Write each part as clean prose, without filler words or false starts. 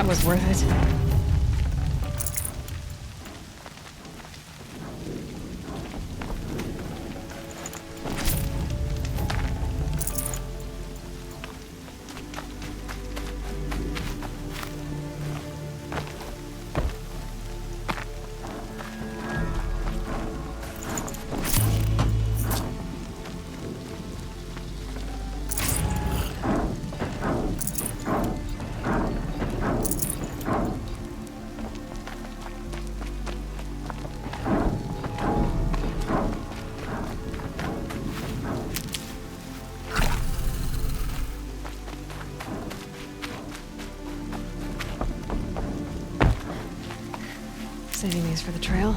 That was worth it. Saving these for the trail.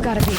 Gotta be.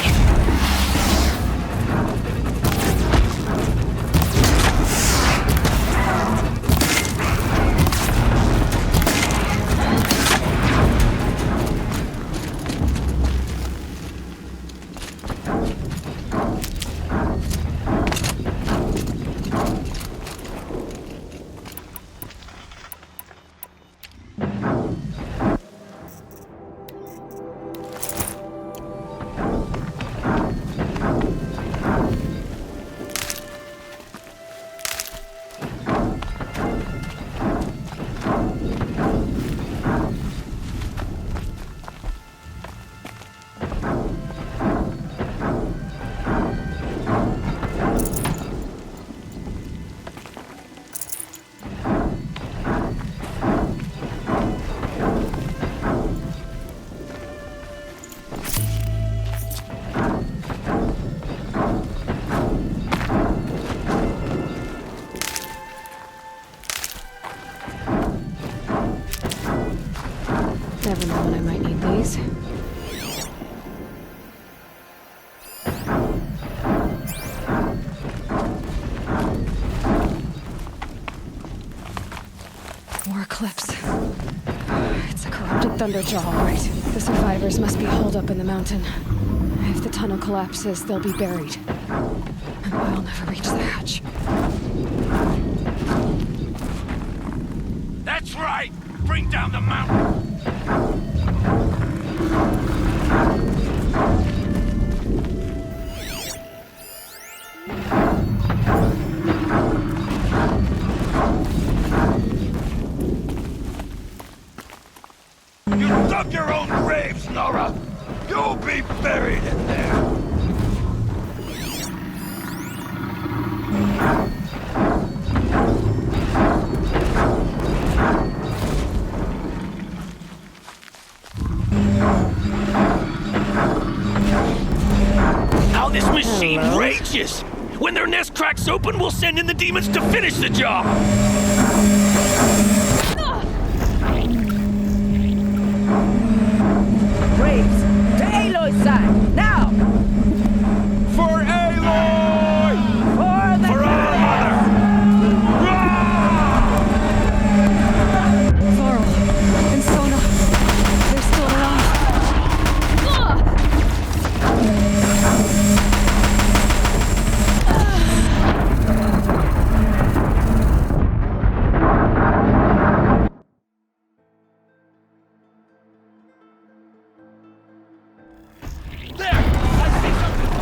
Never know when I might need these. More eclipse. It's a corrupted thunderjaw, all right. The survivors must be holed up in the mountain. If the tunnel collapses, they'll be buried. And I'll never reach the hatch. That's right! Bring down the mountain! You dug your own graves, Nora! You'll be buried in there! outrageous! When their nest cracks open, we'll send in the demons to finish the job! Braves, to Aloy's side, now! For Aloy! For the For our mother! Varl and Sona, they're still alive. There! I see something!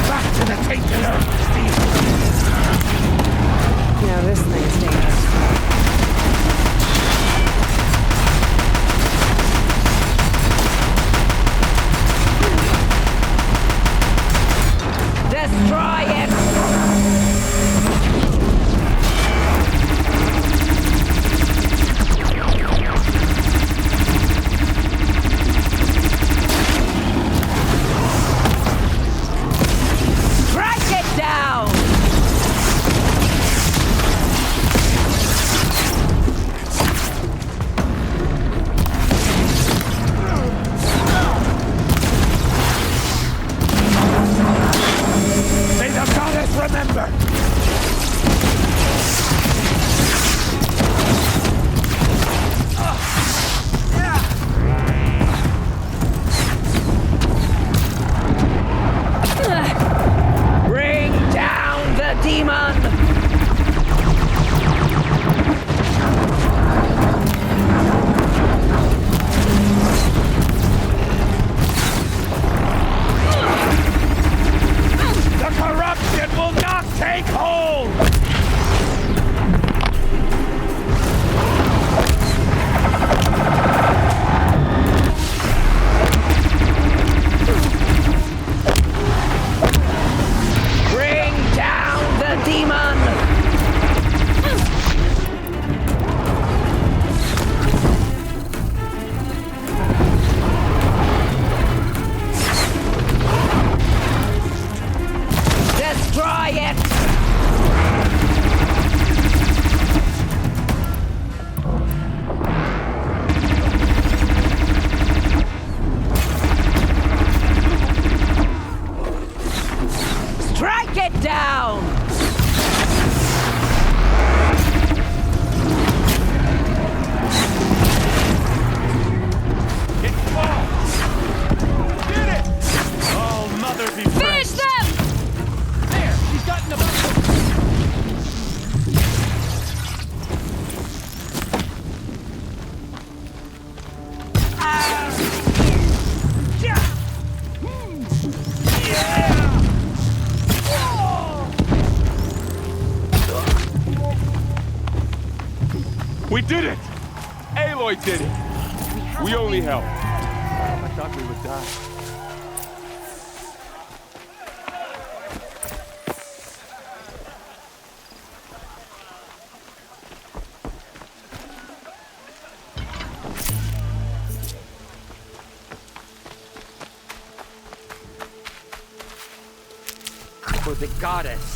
Back to the tainted earth, Steve! Now this thing's dangerous. Destroy it! Strike it down! May the goddess remember! Bring down the demon! The corruption will not take hold! Bring down the demon! Destroy it! Strike it down! It falls! Get it! Oh, mother be Finish praised! them! There! He's gotten a We did it! Aloy did it! We only helped. I thought we would die. For the goddess.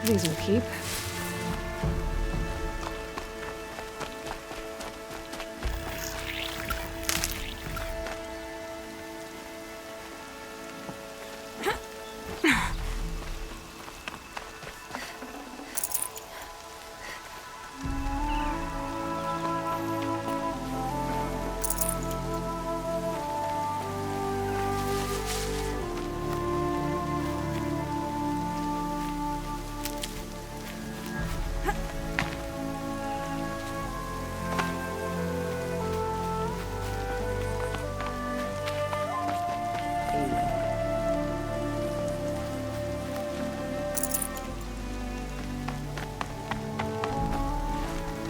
These will keep.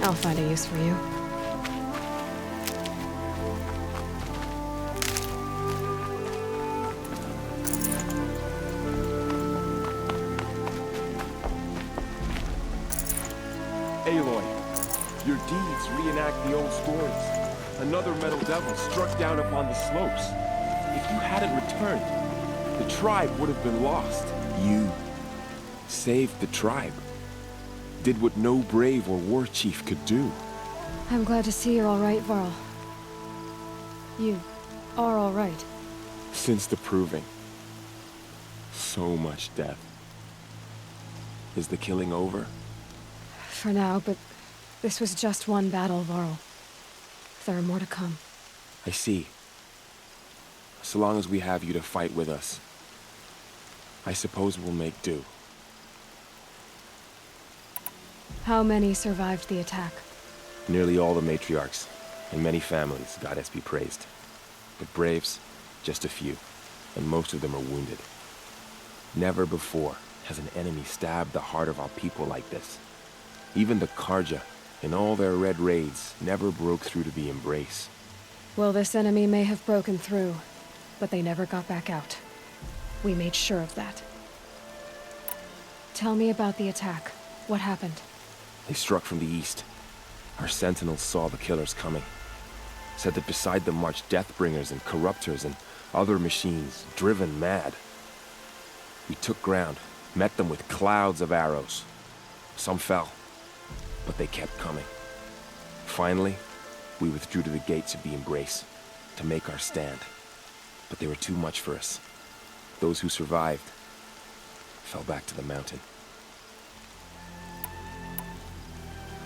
I'll find a use for you. Aloy, your deeds reenact the old stories. Another metal devil struck down upon the slopes. If you hadn't returned, the tribe would have been lost. You saved the tribe. Did what no brave or war chief could do. I'm glad to see you're all right, Varl. You are all right. Since the proving. So much death. Is the killing over? For now, but this was just one battle, Varl. There are more to come. I see. So long as we have you to fight with us, I suppose we'll make do. How many survived the attack? Nearly all the matriarchs, and many families, goddess be praised. But braves, just a few, and most of them are wounded. Never before has an enemy stabbed the heart of our people like this. Even the Carja, in all their red raids, never broke through to the embrace. Well, this enemy may have broken through, but they never got back out. We made sure of that. Tell me about the attack. What happened? They struck from the east. Our sentinels saw the killers coming. Said that beside them marched Deathbringers and Corruptors and other machines, driven mad. We took ground, met them with clouds of arrows. Some fell, but they kept coming. Finally, we withdrew to the gates of the Embrace to make our stand. But they were too much for us. Those who survived fell back to the mountain.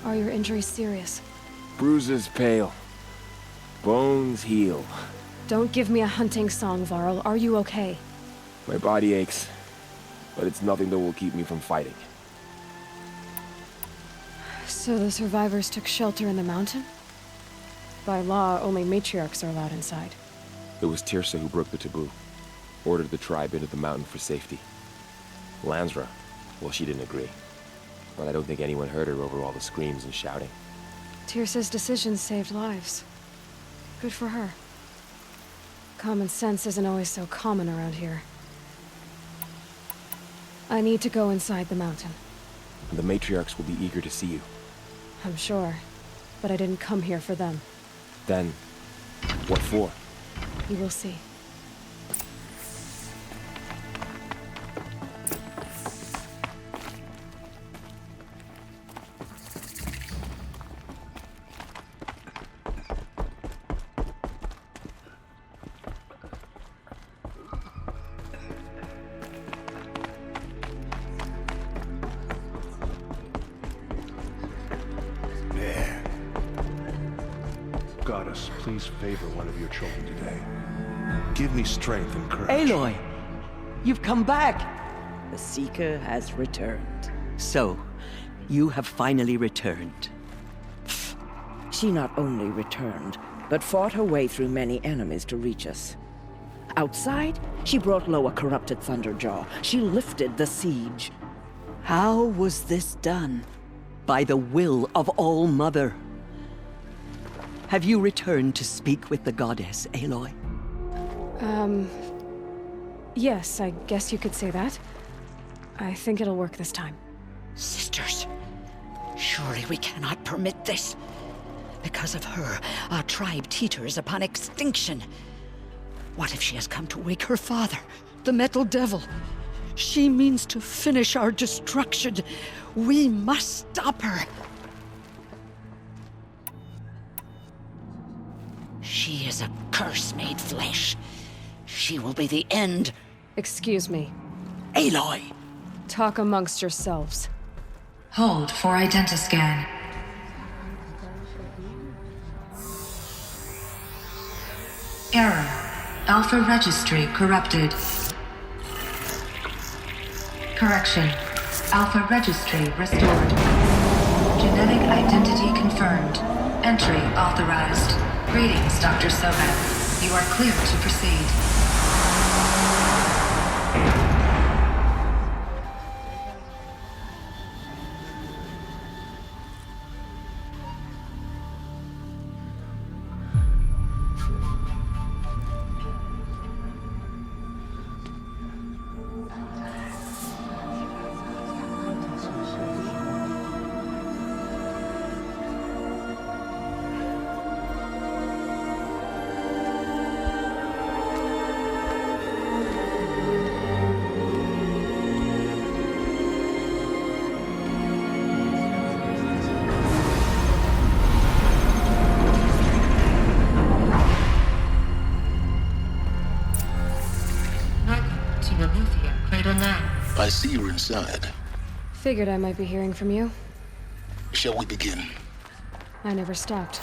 Are your injuries serious? Bruises pale. Bones heal. Don't give me a hunting song, Varl. Are you okay? My body aches, but it's nothing that will keep me from fighting. So the survivors took shelter in the mountain? By law, only matriarchs are allowed inside. It was Tirsa who broke the taboo. Ordered the tribe into the mountain for safety. Lansra, well, she didn't agree. But I don't think anyone heard her over all the screams and shouting. Tirsa's decisions saved lives. Good for her. Common sense isn't always so common around here. I need to go inside the mountain. And the matriarchs will be eager to see you. I'm sure. But I didn't come here for them. Then, what for? You will see. Goddess, please favor one of your children today. Give me strength and courage. Aloy! You've come back! The Seeker has returned. So, you have finally returned. She not only returned, but fought her way through many enemies to reach us. Outside, she brought low a corrupted Thunderjaw. She lifted the siege. How was this done? By the will of All-Mother. Have you returned to speak with the goddess, Aloy? Yes, I guess you could say that. I think it'll work this time. Sisters, surely we cannot permit this. Because of her, our tribe teeters upon extinction. What if she has come to wake her father, the Metal Devil? She means to finish our destruction. We must stop her. She is a curse made flesh. She will be the end. Excuse me. Aloy! Talk amongst yourselves. Hold for identiscan. Error. Alpha registry corrupted. Correction. Alpha registry restored. Genetic identity confirmed. Entry authorized. Greetings, Dr. Sobek. You are clear to proceed. unable now. I see you're inside. Figured I might be hearing from you. Shall we begin? I never stopped.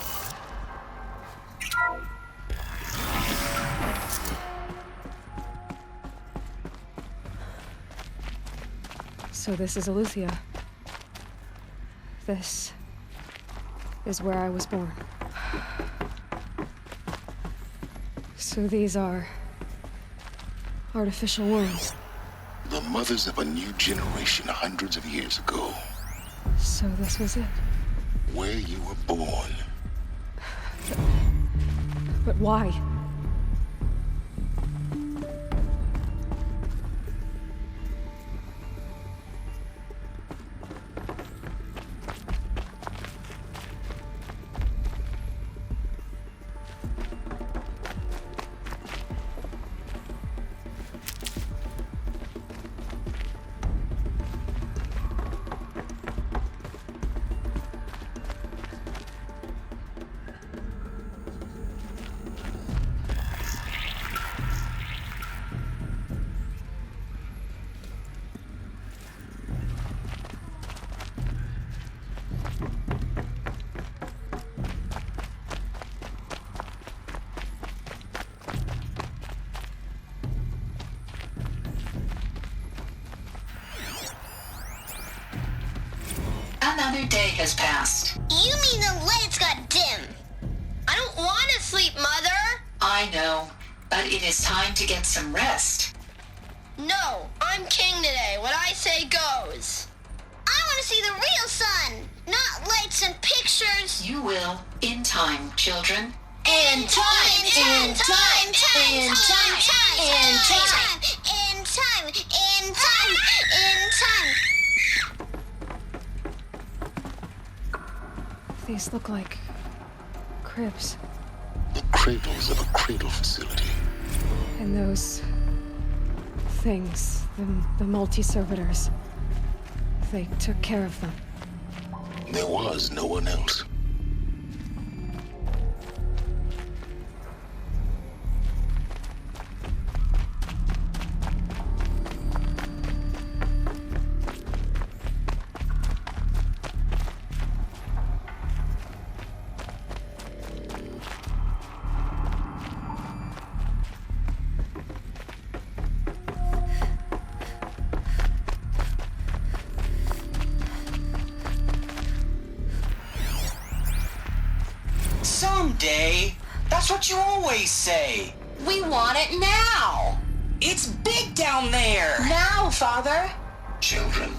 So this is Eleuthia. This is where I was born. So these are artificial wombs. The mothers of a new generation hundreds of years ago. So this was it. Where you were born. But why? Another day has passed. You mean the lights got dim? I don't want to sleep, Mother! I know, but it is time to get some rest. No, I'm king today. What I say goes. I want to see the real sun, not lights and pictures. You will, in time, children. In time, in time, in time, in time, in time, in time, in time. These look like cribs. The cradles of a cradle facility. And those things, the multi-servitors, they took care of them. There was no one else. Someday. That's what you always say. We want it now. It's big down there. Now, Father. Children,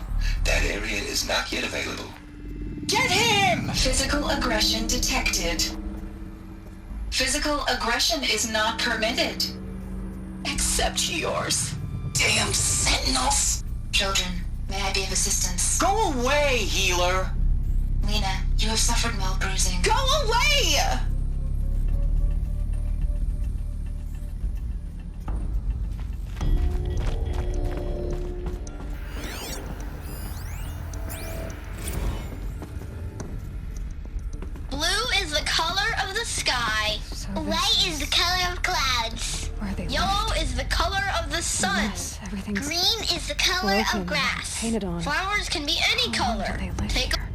that area is not yet available. Get him! Physical aggression detected. Physical aggression is not permitted. Except yours. Damn sentinels. Children, may I be of assistance? Go away, healer. Lena, you have suffered mild bruising. Go away! Blue is the color of the sky. So White is the color of clouds. Where are they? Yellow is the color of the sun. Yes, everything's Green is the color broken, of grass. painted on. Flowers can be any How long color. do they live? Take a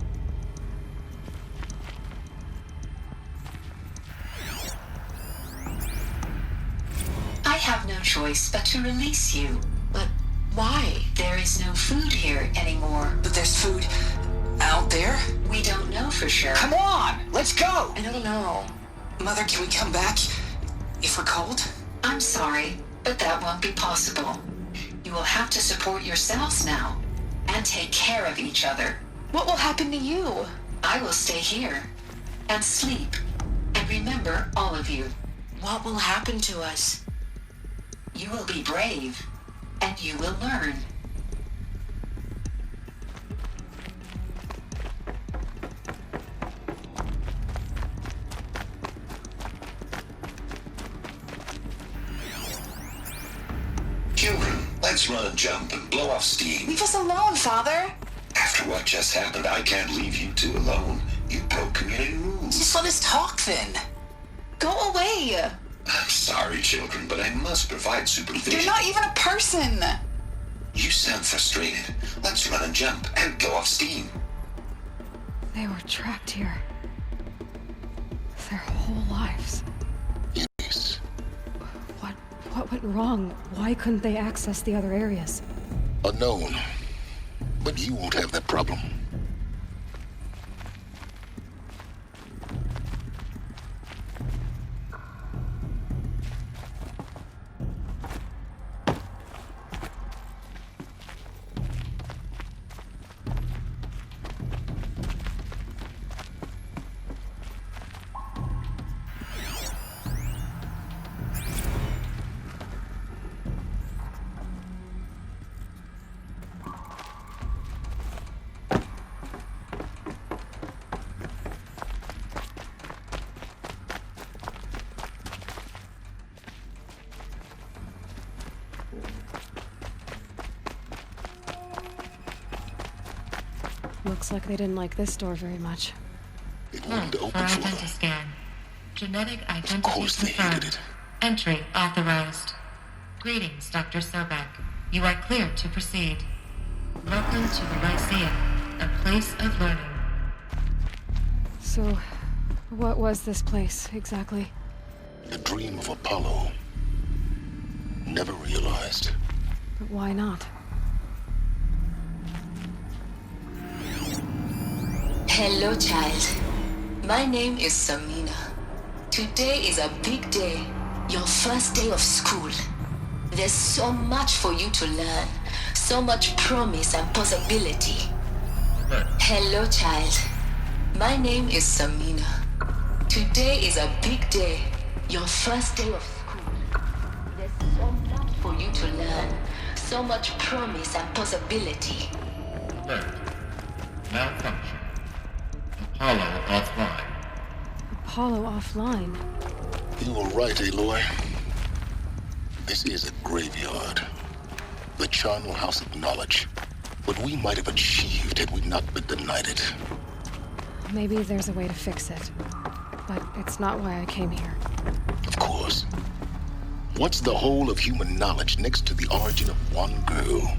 I have no choice but to release you. But why? There is no food here anymore. But there's food out there? We don't know for sure. Come on, let's go! I don't know. Mother, can we come back if we're cold? I'm sorry, but that won't be possible. You will have to support yourselves now, and take care of each other. What will happen to you? I will stay here, and sleep, and remember all of you. What will happen to us? You will be brave, and you will learn. Children, let's run and jump and blow off steam. Leave us alone, Father. After what just happened, I can't leave you two alone. You broke community rules. Just let us talk then. Go away. I'm sorry, children, but I must provide supervision. You're not even a person. frustrated. Let's run and jump and blow off steam. They were trapped here. Their whole lives. Yes. What went wrong? Why couldn't they access the other areas? Unknown. But you won't have that problem. Looks like they didn't like this door very much. It wouldn't open for them. Scan. Genetic identity Of course they hated confirmed. it. Entry authorized. Greetings, Dr. Sobek. You are clear to proceed. Welcome to the Lyceum, a place of learning. So, what was this place, exactly? The dream of Apollo. Never realized. But why not? Hello, child. My name is Samina. Today is a big day. Your first day of school. There's so much for you to learn. So much promise and possibility. Hello, child. My name is Samina. Today is a big day. Your first day of school. There's so much for you to learn. So much promise and possibility. Malfunction. Apollo offline. Apollo offline? You were right, Aloy. This is a graveyard. The charnel house of knowledge. What we might have achieved had we not been denied it. Maybe there's a way to fix it. But it's not why I came here. Of course. What's the whole of human knowledge next to the origin of one girl?